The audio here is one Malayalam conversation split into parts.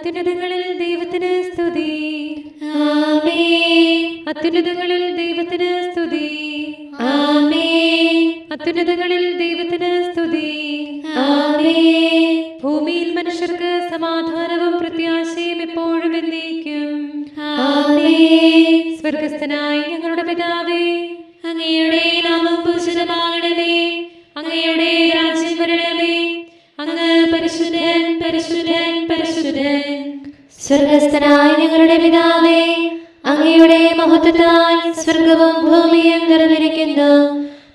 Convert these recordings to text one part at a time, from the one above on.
അത്യുന്നതങ്ങളിൽ ദൈവത്തിന് സ്തുതി. ആമേൻ. അത്യുന്നതങ്ങളിൽ ദൈവത്തിന് സ്തുതി. ആമേൻ. അത്യുന്നതങ്ങളിൽ ദൈവത്തിന് സ്തുതി. ആമേൻ. ഭൂമിയിൽ മനുഷ്യർക്ക് സമാധാനവും പ്രത്യാശയും എപ്പോഴും എന്നേക്കും. ആമേൻ. സ്വർഗസ്ഥനായ ഞങ്ങളുടെ പിതാവേ, അങ്ങയുടെ നാമം പൂജിതമാകണമേ. അങ്ങയുടെ രാജ്യം വരണമേ. അങ്ങ് പരിശുദ്ധൻ, പരിശുദ്ധൻ, പരിശുദ്ധൻ. സ്വർഗസ്ഥനായ ഞങ്ങളുടെ പിതാവേ, അങ്ങയുടെ മഹത്വത്താൽ സ്വർഗവും ഭൂമിയും നിറഞ്ഞിരിക്കുന്നു.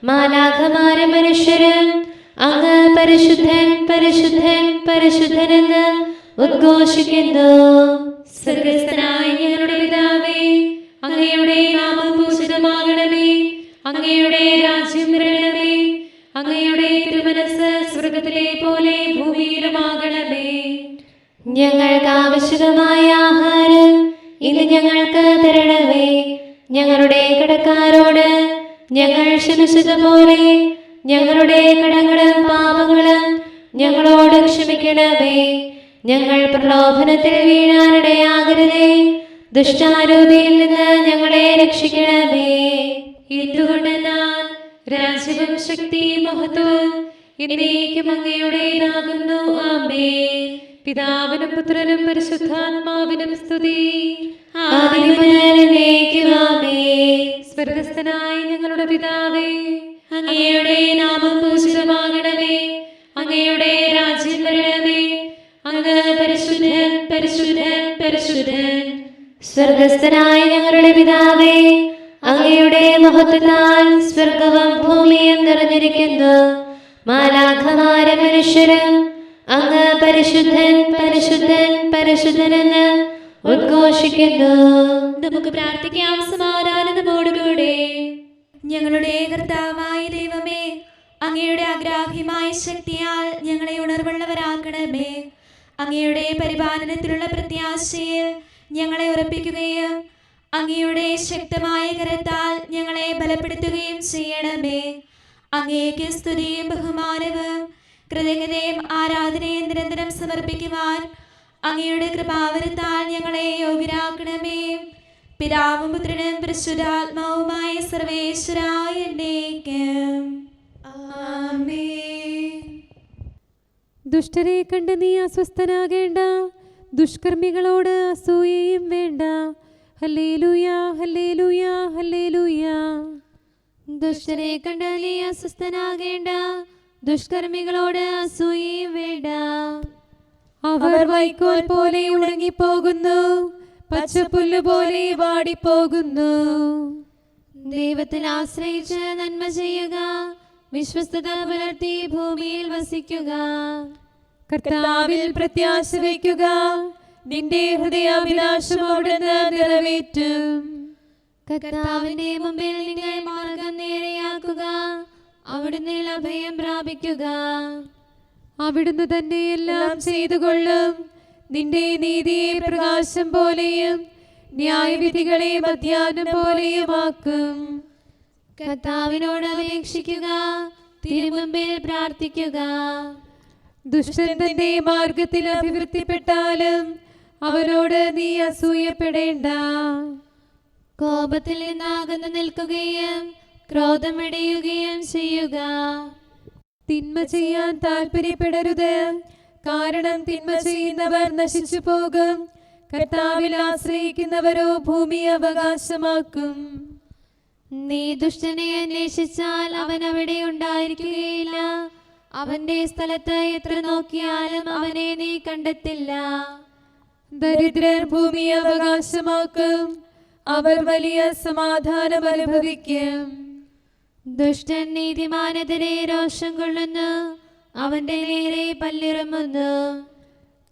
മാലാഖമാരും മനുഷ്യരും അങ്ങ് പരിശുദ്ധൻ, പരിശുദ്ധൻ, പരിശുദ്ധനെന്ന് ഉദ്ഘോഷിക്കുന്നു. സ്വർഗസ്ഥനായ ഞങ്ങളുടെ പിതാവേ, അങ്ങയുടെ നാമം പൂജിതമാകണമേ. അങ്ങയുടെ രാജ്യം വരണമേ. അങ്ങയുടെ തിരുമനസ്സ് സ്വർഗത്തിലെ പോലെ ഭൂമിയിലുമാകണമേ. ഞങ്ങൾക്ക് ആവശ്യമായ ആഹാരം ഇന്ന് ഞങ്ങൾക്ക് തരണമേ. ഞങ്ങളുടെ കടക്കാരോട് ഞങ്ങൾ ക്ഷമിച്ചതുപോലെ ഞങ്ങളുടെ കടങ്ങളും പാപങ്ങളും ഞങ്ങളോട് ക്ഷമിക്കണമേ. ഞങ്ങൾ പ്രലോഭനത്തിൽ വീഴാനിടയാകരുതേ. ദുഷ്ടാരൂപിയിൽ നിന്ന് ഞങ്ങളെ രക്ഷിക്കണമേ. എന്തുകൊണ്ടെന്നാൽ രാജ്യവും ശക്തിയും മഹത്വവും എന്നേക്കും അങ്ങയുടേതാകുന്നു. ആമേൻ. പിതാവിനും പുത്രനും പരിശുദ്ധാത്മാവിനും സ്തുതി. ആദിയും മുതൽ എന്നേക്കും ആമേൻ. സ്വർഗസ്ഥനായ ഞങ്ങളുടെ പിതാവേ, അങ്ങയുടെ നാമം പൂജിതമാകണമേ. അങ്ങയുടെ രാജ്യം വരണമേ. അങ്ങ് പരിശുദ്ധൻ, പരിശുദ്ധൻ, പരിശുദ്ധൻ. സ്വർഗസ്ഥനായ ഞങ്ങളുടെ പിതാവേ, അങ്ങയുടെ മഹത്വത്താൽ സ്വർഗവും ഭൂമിയും നിറഞ്ഞിരിക്കുന്നു. മാലാഖമാരും മനുഷ്യരും അങ്ങ് പരിശുദ്ധൻ, പരിശുദ്ധൻ, പരിശുദ്ധനെന്ന് ഉദ്ഘോഷിക്കുന്നു. നമുക്ക് പ്രാർത്ഥിക്കാം സമാധാനത്തോടുകൂടെ. ഞങ്ങളുടെ കർത്താവായ ദൈവമേ, അങ്ങയുടെ അഗ്രാഹ്യമായ ശക്തിയാൽ ഞങ്ങളെ ഉണർവുള്ളവരാക്കണമേ. അങ്ങയുടെ പരിപാലനത്തിലുള്ള പ്രത്യാശയിൽ ഞങ്ങളെ ഉറപ്പിക്കുകയും അങ്ങയുടെ ശക്തമായ കരത്താൽ ഞങ്ങളെ ബലപ്പെടുത്തുകയും ചെയ്യണമേ. അങ്ങേക്ക് സ്തുതിയും ബഹുമാനവും കൃതജ്ഞതയും ആരാധനയും നിരന്തരം സമർപ്പിക്കുവാൻ അങ്ങയുടെ കൃപാവരത്താൽ ഞങ്ങളെ യോഗ്യരാക്കണമേ. പിതാവും പുത്രനും പരിശുദ്ധാത്മാവുമായ സർവേശ്വരായ എന്നേക്കും. ആമേൻ. ദുഷ്ടരെ കണ്ട് നീ അസ്വസ്ഥനാകേണ്ട, ദുഷ്കർമ്മികളോട് അസൂയയും വേണ്ട. ഹല്ലേലൂയ, ഹല്ലേലൂയ, ഹല്ലേലൂയ. ദുഷ്ടരെ കണ്ട് നീ അസ്വസ്ഥനാകേണ്ട, ദുഷ്കർമ്മികളോട് അസൂയയും വേണ്ട. അവർ വൈക്കോൽ പോലെ ഉണങ്ങിപ്പോകുന്നു, പച്ചപ്പുല്ല് പോലെ വാടിപ്പോകുന്നു. ദൈവത്തിൽ ആശ്രയിച്ച് നന്മ ചെയ്യുക, വിശ്വസ്തത പുലർത്തി ഭൂമിയിൽ വസിക്കുക. കർത്താവിൽ പ്രത്യാശ വയ്ക്കുക, നിന്റെ ഹൃദയാഭിലാഷം അവിടുന്ന് നിറവേറ്റും. കർത്താവിന്റെ മുമ്പിൽ നിങ്ങൾ മാർഗം നേരെയാക്കുക, അവിടുന്ന് അഭയം പ്രാപിക്കുക. അവിടുന്ന് തന്നെ എല്ലാം ചെയ്തുകൊള്ളും. നിന്റെ നീതിയെ പ്രകാശം പോലെയും ന്യായവിധികളെ മധ്യാഹ്നം പോലെയുമാക്കും. കർത്താവിനോട് അപേക്ഷിക്കുക, തിരുമുമ്പിൽ പ്രാർത്ഥിക്കുക. ദുഷ്ടൻ തന്റെ മാർഗത്തിൽ അഭിവൃദ്ധിപ്പെട്ടാലും അവനോട് നീ അസൂയപ്പെടേണ്ട. കോപത്തിൽ നിന്ന് അകന്നു നിൽക്കുകയും ക്രോധമടയുകയും ചെയ്യുക. തിന്മ ചെയ്യാൻ താല്പര്യപ്പെടരുത്, കാരണം തിന്മ ചെയ്യുന്നവർ നശിച്ചു പോകും. കർത്താവിൽ ആശ്രയിക്കുന്നവരോ ഭൂമി അവകാശമാക്കും. നീ ദുഷ്ടനെ അന്വേഷിച്ചാൽ അവൻ അവിടെ ഉണ്ടായിരിക്കുകയില്ല. അവന്റെ സ്ഥലത്ത് എത്ര നോക്കിയാലും അവനെ നീ കണ്ടെത്തില്ല. ദരിദ്രർ ഭൂമി അവകാശമാക്കും, അവർ വലിയ സമാധാനം അനുഭവിക്കും. ദുഷ്ടൻ നീതിമാനെതിരെ രോഷം കൊള്ളുന്നു, അവന്റെ നേരെ പല്ലിറങ്ങുന്നു.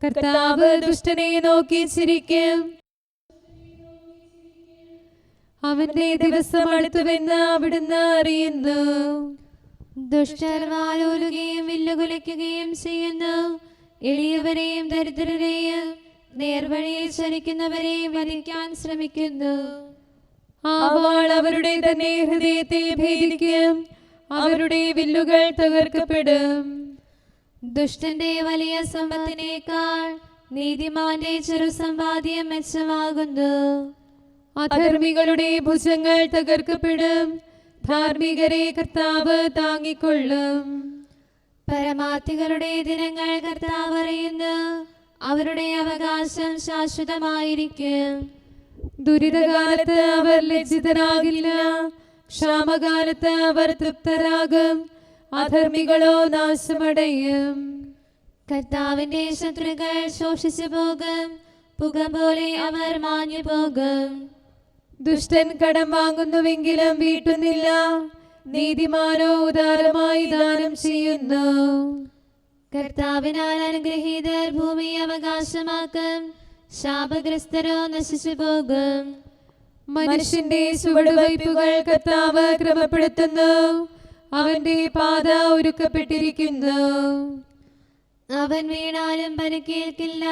കർത്താവ് ദുഷ്ടനെ നോക്കി ചിരിക്കും, അവന്റെ ദിവസം അടുത്തുവെന്ന് അവിടുന്ന് അറിയുന്നു. ദുഷ്ടർ വാലോലുകയും വില്ലുകുലയ്ക്കുകയും ചെയ്യുന്നു. എളിയവരെയും ദരിദ്രരെയും നേർവഴിയിൽ ചലിക്കുന്നവരെയും വധിക്കാൻ ശ്രമിക്കുന്നു. ആ വാൾ അവരുടെ തന്നെ ഹൃദയത്തെ ഭേദിക്കും, അവരുടെ വില്ലുകൾ തകർക്കപ്പെടും. ദുഷ്ടന്റെ വലിയ സമ്പത്തിനേക്കാൾ നീതിമാന്റെ ചെറുസമ്പാദ്യം മെച്ചമാകുന്നു. അധർമ്മികളുടെ ഭുജങ്ങൾ തകർക്കപ്പെടും, ധാർമ്മികരെ കർത്താവ് താങ്ങിക്കൊള്ളും. പരമാർത്ഥികളുടെ ദിനങ്ങൾ കർത്താവ് അറിയുന്നു, അവരുടെ അവകാശം ശാശ്വതമായിരിക്കും. ദുരിതകാലത്ത് അവർ ലജ്ജിതരാകില്ല, ക്ഷാമകാലത്ത് അവർ തൃപ്തരാകും, അധർമ്മികളോ നാശമടയും. കർത്താവിന്റെ ശത്രുക്കൾ ശോഷിച്ചു പോകും, പുക പോലെ അവർ മാഞ്ഞു പോകും. ദുഷ്ടൻ കടം വാങ്ങുന്നുവെങ്കിലും വീട്ടുന്നില്ല, നീതിമാനോ ഉദാരമായി ദാനം ചെയ്യുന്നു. കർത്താവിനാൽ അനുഗ്രഹീതർ ഭൂമി അവകാശമാക്കും, ശാപഗ്രസ്തരോ നശിച്ചു പോകും. മനുഷ്യന്റെ ചുവടുവയ്പ്പുകൾ കർത്താവ് ക്രമപ്പെടുത്തുന്നു, അവന്റെ പാത ഒരുക്കപ്പെട്ടിരിക്കുന്നു. അവൻ വീണാലും പരിക്കേൽക്കില്ല,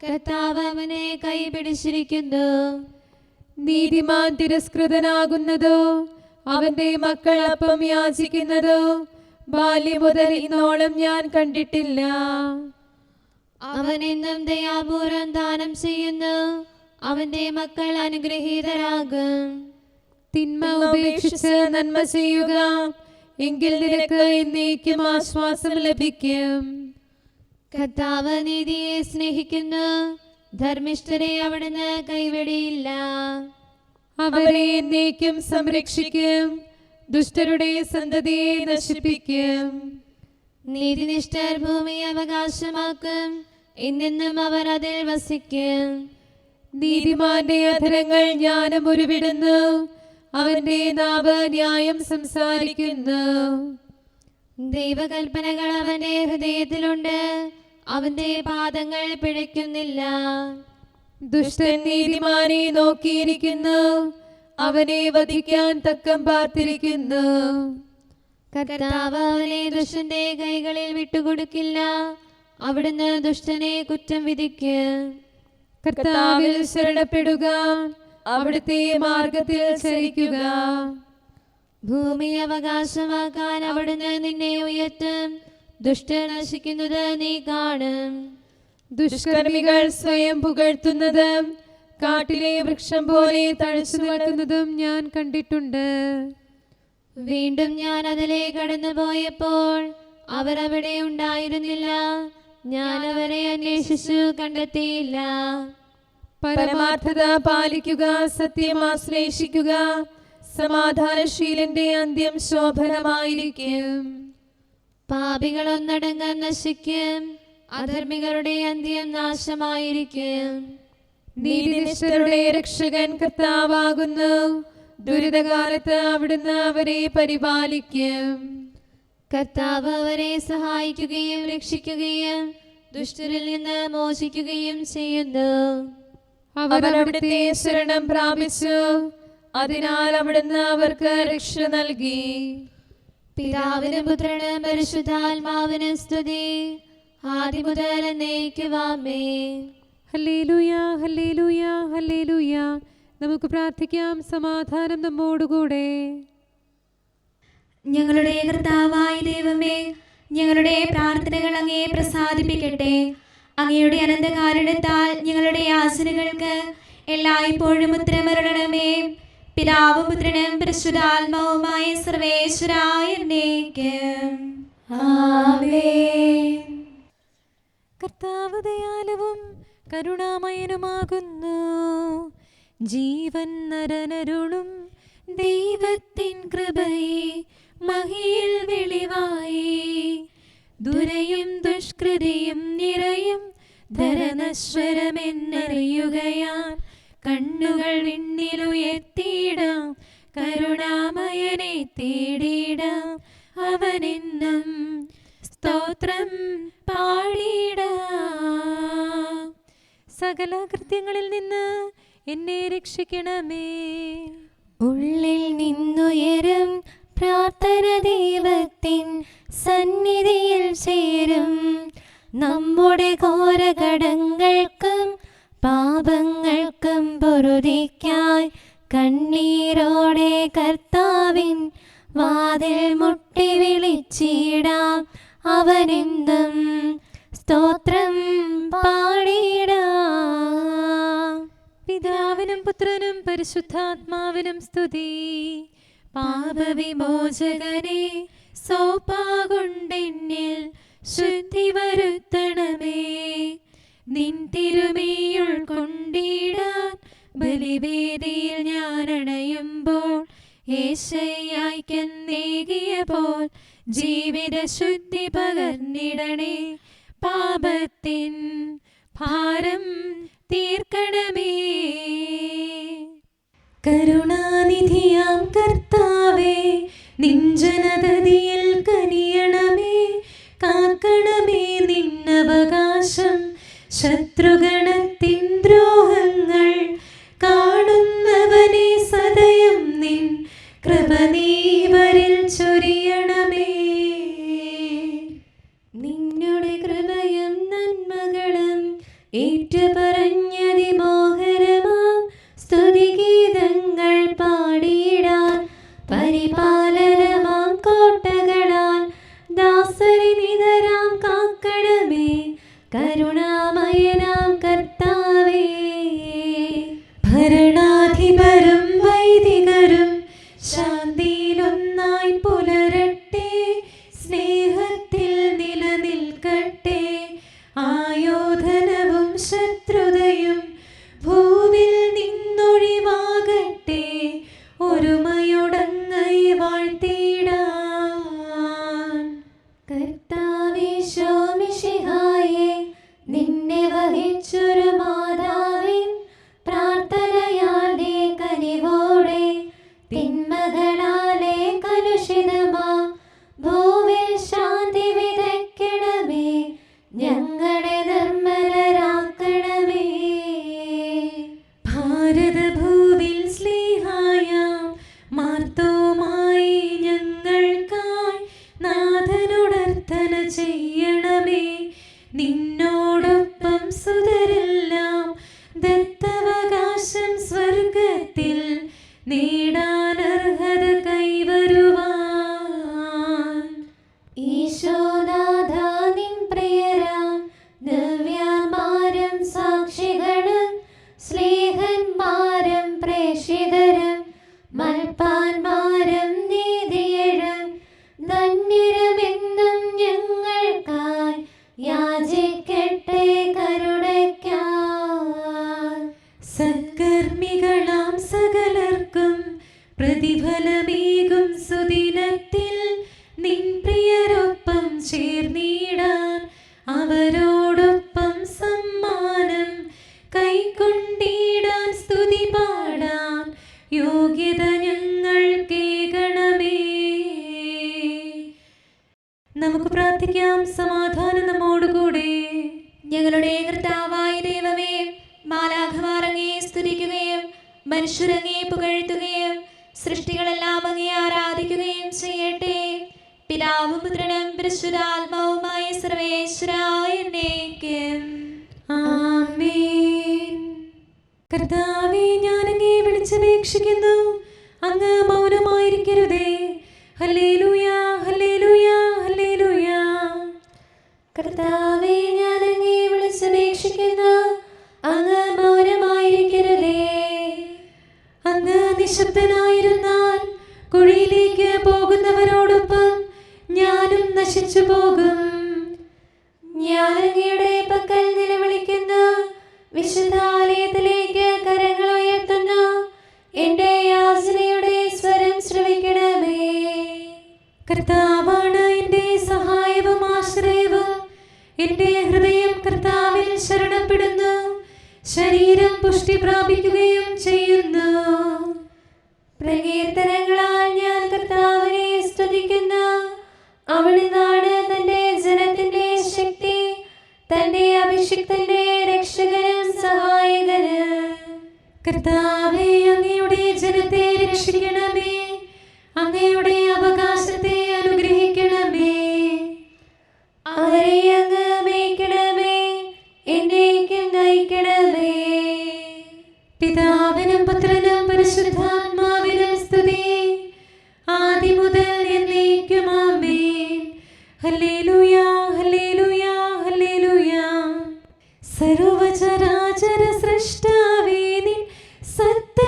കർത്താവ് അവനെ കൈപിടിച്ചിരിക്കുന്നു. നീതിമാൻ തിരസ്കൃതനാകുന്നതോ, അവന്റെ മക്കൾ അപ്പം യാചിക്കുന്നതോ ബാല്യം മുതൽ ഇന്നോളം ഞാൻ കണ്ടിട്ടില്ല. അവൻ എന്നും ദയാപൂർവം ദാനം ചെയ്യുന്നു, അവന്റെ മക്കൾ അനുഗ്രഹീതരാകും. തിന്മ ഉപേക്ഷിച്ച് നന്മ ചെയ്യുക, എങ്കിൽ നിനക്ക് എന്നേക്കും ആശ്വാസം ലഭിക്കും. കർത്താവ് നീതിയെ സ്നേഹിക്കുന്നു, ധർമ്മിഷ്ഠരെ അവിടുന്ന് കൈവെടിയില്ല. അവരെ എന്നേക്കും സംരക്ഷിക്കും, ദുഷ്ടരുടെ സന്തതിയെ നശിപ്പിക്കും. നീതിനിഷ്ഠർ ഭൂമി അവകാശമാക്കും, എന്നെന്നും അവർ അതിൽ വസിക്കും. നീതിമാന്റെ അധരങ്ങൾ ജ്ഞാനം ഉരുവിടുന്നു, അവന്റെ നാവ് ന്യായം സംസാരിക്കുന്നു. ദൈവകൽപ്പനകൾ അവന്റെ ഹൃദയത്തിലുണ്ട്, അവന്റെ പാദങ്ങൾ പിഴയ്ക്കുന്നില്ല. ദുഷ്ടൻ നീതിമാനെ നോക്കിയിരിക്കുന്നു, അവനെ വധിക്കാൻ തക്കം പാർത്തിരിക്കുന്നു. കർത്താവ് അവനെ ദുഷ്ടന്റെ കൈകളിൽ വിട്ടുകൊടുക്കില്ല, അവിടുന്ന് ദുഷ്ടനെ കുറ്റം വിധിക്കും. കർത്താവിൽ ശരണപ്പെടുക, അവിടുത്തെ മാർഗത്തിൽ ചരിക്കുക. ഭൂമി അവകാശമാക്കാൻ അവിടുന്ന് നിന്നെ ഉയർത്തും, ദുഷ്ടൻ നശിക്കുന്നത് നീ കാണും. ദുഷ്കർമ്മികൾ സ്വയം പുകഴ്ത്തുന്നതും കാട്ടിലെ വൃക്ഷം പോലെ തഴച്ചു നിൽക്കുന്നതും ഞാൻ കണ്ടിട്ടുണ്ട്. വീണ്ടും ഞാൻ അതിലെ കടന്നു പോയപ്പോൾ അവർ അവിടെ ഉണ്ടായിരുന്നില്ല, ഞാൻ അവരെ അന്വേഷിച്ചു കണ്ടെത്തിയില്ല. പരമാർത്ഥത പാലിക്കുക, സത്യം ആശ്ലേഷിക്കുക, സമാധാനശീലന്റെ അന്ത്യം ശോഭനമായിരിക്കും. പാപികൾ ഒന്നടങ്കം നശിക്കും, അധർമ്മികളുടെ അന്ത്യം നാശമായിരിക്കും. നീതിനിഷ്ഠരുടെ രക്ഷകൻ കർത്താവാകുന്നു, ദുരിതകാലത്ത് അവിടുന്ന് അവരെ പരിപാലിക്കും. കർത്താവ് അവരെ സഹായിക്കുകയും രക്ഷിക്കുകയും ദുഷ്ടരിൽ നിന്ന് മോചിക്കുകയും ചെയ്യുന്നു. അവർ അവിടുത്തെ ശരണം പ്രാപിച്ചു, അതിനാൽ അവിടുന്ന് അവർക്ക് രക്ഷ നൽകി. പിതാവിനും പുത്രനും പരിശുദ്ധാത്മാവിനും സ്തുതി, ആദ്യം മുതൽ എന്നേക്കുവാമേ. ഹല്ലേലൂയ, ഹല്ലേലൂയ, ഹല്ലേലൂയ. നമുക്ക് പ്രാർത്ഥിക്കാം, സമാധാനം നമ്മോടുകൂടെ. ഞങ്ങളുടെ കർത്താവായ ദൈവമേ, ഞങ്ങളുടെ പ്രാർത്ഥനകൾ അങ്ങേ പ്രസാദിപ്പിക്കട്ടെ. അങ്ങയുടെ അനന്തകാരുണ്യത്താൽ ഞങ്ങളുടെ യാചനകൾക്ക് എല്ലായ്പ്പോഴും ഉത്തരമരുളണമേ. പിതാവും പുത്രനും പരിശുദ്ധാത്മാവുമായ സർവേശ്വരായ എന്നേക്കും ആമേൻ. കർത്താവ് ദയാലുവും കരുണാമയനുമാകുന്നു. ജീവൻ നരനരുളും ദൈവത്തിൻ കൃപയെ മഹിയിൽ വെളിവായി. ദുരയും ദുഷ്കൃതിയും നിറയും ധരനശ്വരമെന്നറിയുകയാൽ കണ്ണുകൾ വിണ്ണിലുയർത്തിയിടാം, കരുണാമയനെ തേടിയിടാം, അവനെന്നും സ്തോത്രം പാടിയിടാം. സകല കൃത്യങ്ങളിൽ നിന്ന് എന്നെ രക്ഷിക്കണമേ. ഉള്ളിൽ നിന്നുയരും പ്രാർത്ഥന ദൈവത്തിൻ സന്നിധിയിൽ ചേരും. നമ്മുടെ ഘോരകടങ്ങൾക്കും പാപങ്ങൾക്കും പൊറുതിക്കായി കണ്ണീരോടെ കർത്താവിൻ വാതിൽ മുട്ടി വിളിച്ചിടാം, അവനെന്നും സ്തോത്രം പാടി പുത്രനും പരിശുദ്ധാത്മാവിനും സ്തുതി. പാപവിമോചകനെ സോപ്പാകൊണ്ടെന്നിൽ ശുദ്ധി വരുത്തണമേ. നിൻ തിരുമേയുൾ കൊണ്ടിടാൻ ബലിവേദിയിൽ ഞാൻ അണയുമ്പോൾ യേശയ്യായ്ക്കെന്നേകിയ പോൽ ജീവിത ശുദ്ധി പകർന്നിടണേ. പാപത്തിൻ ഭാരം തീർക്കണമേ. കരുണാനിധിയാം കർത്താവേ, നിൻ ജനതതിയിൽ കനിയണമേ. കാക്കണമേ നിന്നവകാശം, ശത്രുഗണത്തിൻ ദ്രോഹങ്ങൾ കാണുന്നവനെ സദയം നിൻ കൃപ നീവരിൽ ചൊരിയണമേ. നിന്നുടെ കൃപയും നന്മകളും ഏറ്റുപറഞ്ഞതിമോഹരമാം സ്തുതിഗീതങ്ങൾ പാടിയിടാൻ പരിപാലനമാം കോട്ടകളാൽ ദാസരെ നിതരാം കാക്കണമേ. കരുണാമയനാം കർത്താവേ, ഭരണാധിപരും വൈദികരും ശാന്തിയിലൊന്നായി പുലരട്ടെ. സ്നേഹത്തിൽ നിലനിൽക്കട്ടെ. ആയോധനവും ശത്രുതയും ഭൂവിൽ നിന്നൊഴിവാകട്ടെ. ഒരുമയോടങ്ങൈ വാഴ്ത്തിടാൻ. കർത്താവേ ശോമിശിഹായേ, നിന്നെ വഹിച്ചൊരു മാതാവിൻ പ്രാർത്ഥനയാലെ കനിവോടെ തിന്മകളാലെ കലുഷിതമാ ഭൂവിൽ ശാന്തി വിതയ്ക്കണമേ. ഞങ്ങളെ നിർമ്മലരാക്കണമേ. ഭാരതഭൂവിൽ സ്ലീഹായാം മാർത്തോമായി ഞങ്ങൾക്കായി നാഥനോടർത്ഥന ചെയ്യണമേ. നിന്നോടൊപ്പം സുതരെല്ലാം ദത്തവകാശം സ്വർഗത്തിൽ നേടാനർഹത കൈവരുവാൻ. ഈശോനാഥ നിൻ പ്രിയരാം ദിവ്യന്മാരും സാക്ഷികളും സ്നേഹന്മാരും പ്രേക്ഷിതരും മൽപ്പാന്മാരും നീതിയഴും ധന്യരുമെന്നും ഞങ്ങൾക്കായി യാചിക്കട്ടെ കരുണയ്ക്കായി. സത്കർമ്മികളാം സകലർക്കും പ്രതിഫലമേകും സുദിനത്തിൽ നിൻ പ്രിയരൊപ്പം ചേർന്നിടാൻ അവരോടൊപ്പം സമ്മാനം കൈക്കൊണ്ടിടാൻ സ്തുതി പാടാൻ യോഗ്യത ഞങ്ങൾ കേൾക്കണമേ. നമുക്ക് പ്രാർത്ഥിക്കാം. സമാധാനം നമ്മോടുകൂടെ. ഞങ്ങളുടെ കർത്താവായ ദൈവമേ, മാലാഖമാർ അങ്ങേ സ്തുതിക്കുകയും മനുഷ്യരങ്ങേ പുകഴ്ത്തുകയും സൃഷ്ടികളെല്ലാം അങ്ങേ ആരാധിക്കുകയും ചെയ്യട്ടെ. പിതാവും പുത്രനും പരിശുദ്ധാത്മാവുമായ സർവേശ്വരായ എന്നേക്കും ആമേൻ. കർത്താവേ, ഞാൻ അങ്ങേ വിളിച്ചപേക്ഷിക്കുന്നു, അങ്ങ് മൗനമായിരിക്കരുതേ. ഹല്ലേലൂയ, ഹല്ലേലൂയ, ഹല്ലേലൂയ. കർത്താവേ, ഞാൻ അങ്ങേ വിളിച്ചപേക്ഷിക്കുന്നു, അങ്ങ് മൗനമായിരിക്കരുതേ. അങ്ങ് നിശബ്ദനായിരുന്നാൽ കുഴിയിലേക്ക് പോകുന്നവരോടൊപ്പം ഞാനും നശിച്ചു പോകും. ഞാൻ അങ്ങയുടെ പക്കൽ നിലവിളിക്കുന്നു, വിശുദ്ധാലയത്തിലേക്ക് കരങ്ങൾ ഉയർത്തുന്നു. എന്റെ യാചനയുടെ സ്വരം ശ്രവിക്കണമേ. കർത്താവാണ് എന്റെ സഹായവും ആശ്രയവും. എന്റെ ഹൃദയം കർത്താവിൽ ശരണപ്പെടുന്നു. ശരീരം പുഷ്ടി പ്രാപിക്കുകയും ചെയ്യുന്നു. പ്രകീർത്തനങ്ങളാൽ ഞാൻ കർത്താവിനെ സ്തുതിക്കുന്നു. അവിടുന്നാണ് തന്റെ ജനത്തിന്റെ ശക്തി, തന്റെ അഭിഷിക്തന്റെ രക്ഷകനും സഹായകനും. കർത്താവേ, അങ്ങയുടെ ജനത്തെ രക്ഷിക്കണമേ. അങ്ങയുടെ അവകാശത്തെ അനുഗ്രഹിക്കണമേ. അവരെ അങ്ങ് മേയ്ക്കണമേ, എന്നേക്കും നയിക്കണമേ. പിതാവിനും പുത്രനും പരിശുദ്ധാത്മാവിനും സ്തുതി, ആദിമുതൽ എന്നേക്കും ആമേൻ. ഹല്ലേലൂയ, ഹല്ലേലൂയ, ഹല്ലേലൂയ. സർവചരാചര സൃഷ്ടാവേ, നിൻ സത്ത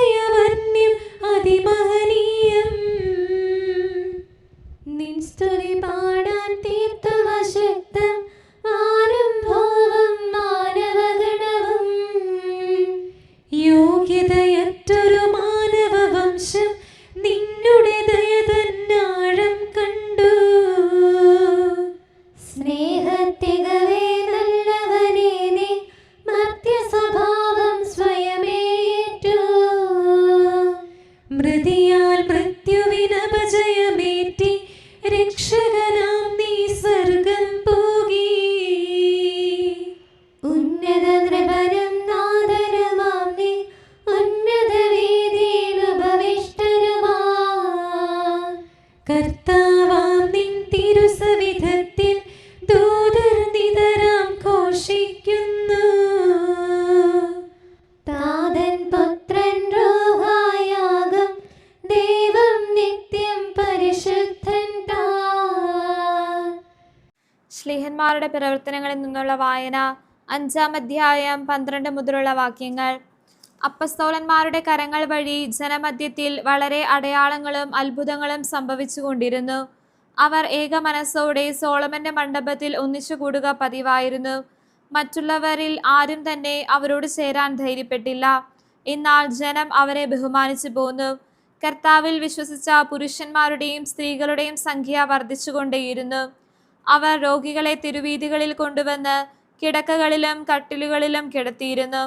അപ്പസ്തോലന്മാരുടെ പ്രവർത്തനങ്ങളിൽ നിന്നുള്ള വായന 5-ാം അധ്യായം 12 മുതലുള്ള വാക്യങ്ങൾ. അപ്പസ്തോലന്മാരുടെ കരങ്ങൾ വഴി ജനമധ്യത്തിൽ വളരെ അടയാളങ്ങളും അത്ഭുതങ്ങളും സംഭവിച്ചുകൊണ്ടിരുന്നു. അവർ ഏക മനസ്സോടെ സോളമന്റെ മണ്ഡപത്തിൽ ഒന്നിച്ചുകൂടുക പതിവായിരുന്നു. മറ്റുള്ളവരിൽ ആരും തന്നെ അവരോട് ചേരാൻ ധൈര്യപ്പെട്ടില്ല. എന്നാൽ ജനം അവരെ ബഹുമാനിച്ചു പോന്നു. കർത്താവിൽ വിശ്വസിച്ച പുരുഷന്മാരുടെയും സ്ത്രീകളുടെയും സംഖ്യ വർദ്ധിച്ചുകൊണ്ടേയിരുന്നു. അവർ രോഗികളെ തിരുവീഥികളിൽ കൊണ്ടുവന്ന് കിടക്കകളിലും കട്ടിലുകളിലും കിടത്തിയിരുന്നു.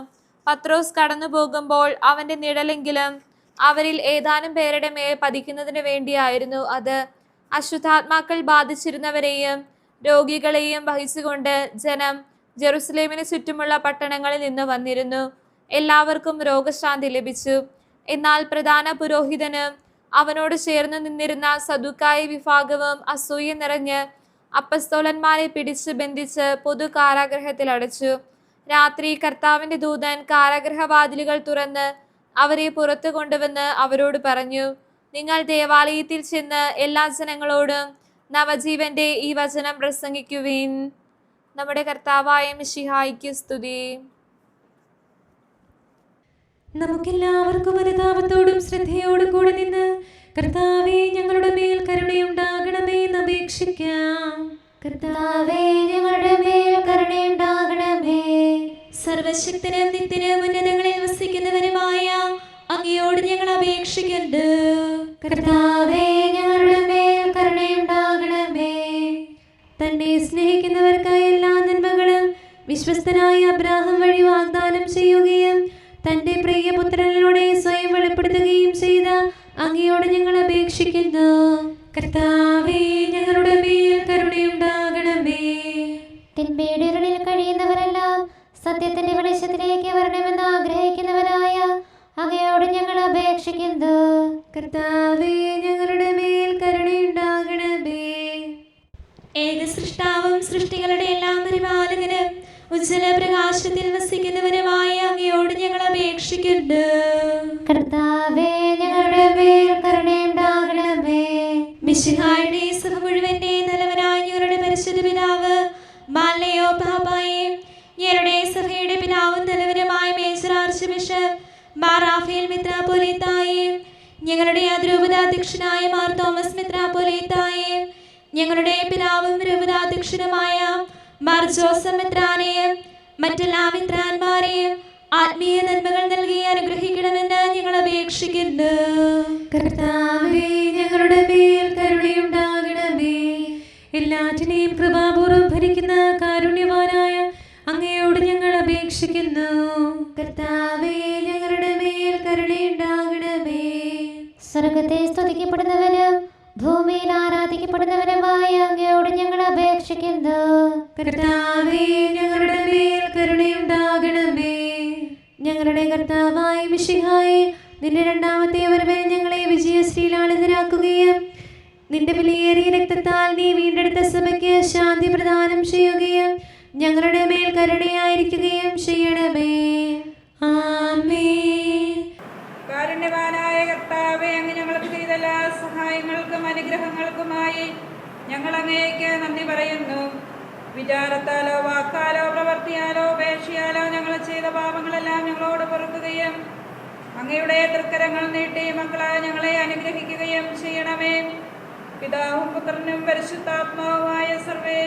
പത്രോസ് കടന്നു പോകുമ്പോൾ അവന്റെ നിഴലെങ്കിലും അവരിൽ ഏതാനും പേരുടെ മേൽ പതിക്കുന്നതിന് വേണ്ടിയായിരുന്നു അത്. അശുദ്ധാത്മാക്കൾ ബാധിച്ചിരുന്നവരെയും രോഗികളെയും വഹിച്ചുകൊണ്ട് ജനം ജെറുസലേമിന് ചുറ്റുമുള്ള പട്ടണങ്ങളിൽ നിന്ന് വന്നിരുന്നു. എല്ലാവർക്കും രോഗശാന്തി ലഭിച്ചു. എന്നാൽ പ്രധാന പുരോഹിതനും അവനോട് ചേർന്ന് നിന്നിരുന്ന സദുക്കായി വിഭാഗവും അസൂയ നിറഞ്ഞ് അപ്പസ്തോലന്മാരെ പിടിച്ച് ബന്ധിച്ച് പൊതു കാരാഗൃഹത്തിൽ അടച്ചു. രാത്രി കർത്താവിന്റെ ദൂതൻ കാരാഗൃഹവാതിലുകൾ തുറന്ന് അവരെ പുറത്തു കൊണ്ടുവന്ന് അവരോട് പറഞ്ഞു, നിങ്ങൾ ദേവാലയത്തിൽ ചെന്ന് എല്ലാ ജനങ്ങളോടും നവജീവന്റെ ഈ വചനം പ്രസംഗിക്കുവിൻ. നമ്മുടെ കർത്താവായ മിശിഹായ്ക്ക് സ്തുതി. നമുക്കെല്ലാവർക്കും അനുതാപത്തോടും ശ്രദ്ധയോടും കൂടെ നിന്ന് കർത്താവേ ഞങ്ങളുടെ മേൽ കരുണയുണ്ടാകണമേ എന്ന് അപേക്ഷിക്കാം. കർത്താവേ ഞങ്ങളുടെ മേൽ കരുണയുണ്ടാകണമേ. സർവശക്തനും നിത്യനും ഉന്നതങ്ങളിൽ വസിക്കുന്നവനുമായ അങ്ങയോട് ഞങ്ങൾ അപേക്ഷിക്കുന്നു. കർത്താവേ ഞങ്ങളുടെ മേൽ കരുണയുണ്ടാകണമേ. തന്നെ സ്നേഹിക്കുന്നവർക്കായ എല്ലാ നന്മകളും വിശ്വസ്തനായ അബ്രാഹാം വഴി വാഗ്ദാനം ചെയ്യുകയും തന്റെ പ്രിയപുത്രനിലൂടെ സ്വയം വെളിപ്പെടുത്തുകയും ചെയ്ത അങ്ങയോട് ഞങ്ങൾ അപേക്ഷിക്കുന്നു. കർത്താവേ ഞങ്ങളുടെ മേൽ കരുണയുണ്ടാകണമേ. തിന്മയുടെ ഇരുളിൽ കഴിയുന്നവരെല്ലാം സത്യത്തിന്റെ വെളിച്ചത്തിലേക്ക് വരണമെന്ന് ആഗ്രഹിക്കുന്നവരായ അങ്ങയോട് ഞങ്ങൾ അപേക്ഷിക്കുന്നു. കർത്താവേ ഞങ്ങളുടെ മേൽ കരുണയുണ്ടാകണമേ. ഏക സൃഷ്ടാവും സൃഷ്ടികളുടെ എല്ലാം പരിപാലകനും ഉജ്ജ്വല പ്രകാശത്തിൽ വസിക്കുന്നവനുമായ അങ്ങയോട് ഞങ്ങൾ അപേക്ഷിക്കുന്നു. കർത്താവേ ഞങ്ങളുടെ മേൽ കരുണയുണ്ടാകണമേ. മിശിഹായുടെ സഭ മുഴുവന്റെ തലവനായ ഞങ്ങളുടെ പരിശുദ്ധ പിതാവ് മാലയോ പാപ്പായും ഞങ്ങളുടെ സഭയുടെ പിതാവും തലവനുമായ major archbishop Mar Raphael മെത്രാപ്പോലീത്തായും ഞങ്ങളുടെ അതിരൂപതാധ്യക്ഷനായ മാർ തോമസ് മെത്രാപ്പോലീത്തായും ഞങ്ങളുടെ പിതാവും രൂപതാധ്യക്ഷനുമായ മാർ ജോസഫ് മെത്രാനെയും മറ്റെല്ലാ മെത്രാന്മാരെയും ആത്മീയ നന്മകൾ നൽകി അനുഗ്രഹിക്കണമെന്ന് ഞങ്ങൾ അപേക്ഷിക്കുന്നു. കർത്താവേ ഞങ്ങളുടെ മേൽ കരുണയുണ്ടാകണമേ. എല്ലാറ്റിനെയും കൃപാപൂർവ്വം ഭരിക്കുന്ന കാരുണ്യവാനായ അങ്ങയോട് ഞങ്ങൾ അപേക്ഷിക്കുന്നു. കർത്താവേ ഞങ്ങളുടെ മേൽ കരുണയുണ്ടാകണമേ. സ്വർഗത്തെ സ്തുതിക്കപ്പെടുന്നവനും ഭൂമിയിൽ ആരാധിക്കപ്പെടുന്നവനുമായ അങ്ങയോട് ഞങ്ങൾ അപേക്ഷിക്കുന്നു. കർത്താവേ ഞങ്ങളുടെ മേൽ കരുണയുണ്ടാകണമേ. ഞങ്ങളുടെ കർത്താവായ മിശിഹായേ, നിന്റെ രണ്ടാമത്തെ വരവിൽ ഞങ്ങളെ വിജയശ്രീലാളിതരാക്കുകയും നിന്റെ വിലയേറിയ രക്തത്താൽ നീ വീണ്ടെടുത്ത സഭയ്ക്ക് ശാന്തി പ്രദാനം ചെയ്യുകയും ഞങ്ങളുടെ മേൽ കരുണയായിരിക്കുകയും ചെയ്യണമേ. ആമേൻ. കാരുണ്യവാനായ കർത്താവേ, അങ്ങ് ഞങ്ങൾക്ക് ചെയ്ത എല്ലാ സഹായങ്ങൾക്കും അനുഗ്രഹങ്ങൾക്കുമായി ഞങ്ങൾ അങ്ങേക്ക് നന്ദി പറയുന്നു. വിചാരത്താലോ വാക്കാലോ പ്രവർത്തിയാലോ ഉപേക്ഷയാലോ ഞങ്ങൾ ചെയ്ത പാപങ്ങളെല്ലാം ഞങ്ങളോട് പൊറുക്കുകയും അങ്ങയുടെ തൃക്കരങ്ങൾ നീട്ടി മക്കളായ ഞങ്ങളെ അനുഗ്രഹിക്കുകയും ചെയ്യണമേ. പിതാവും പുത്രനും പരിശുദ്ധാത്മാവുമായ സർവേ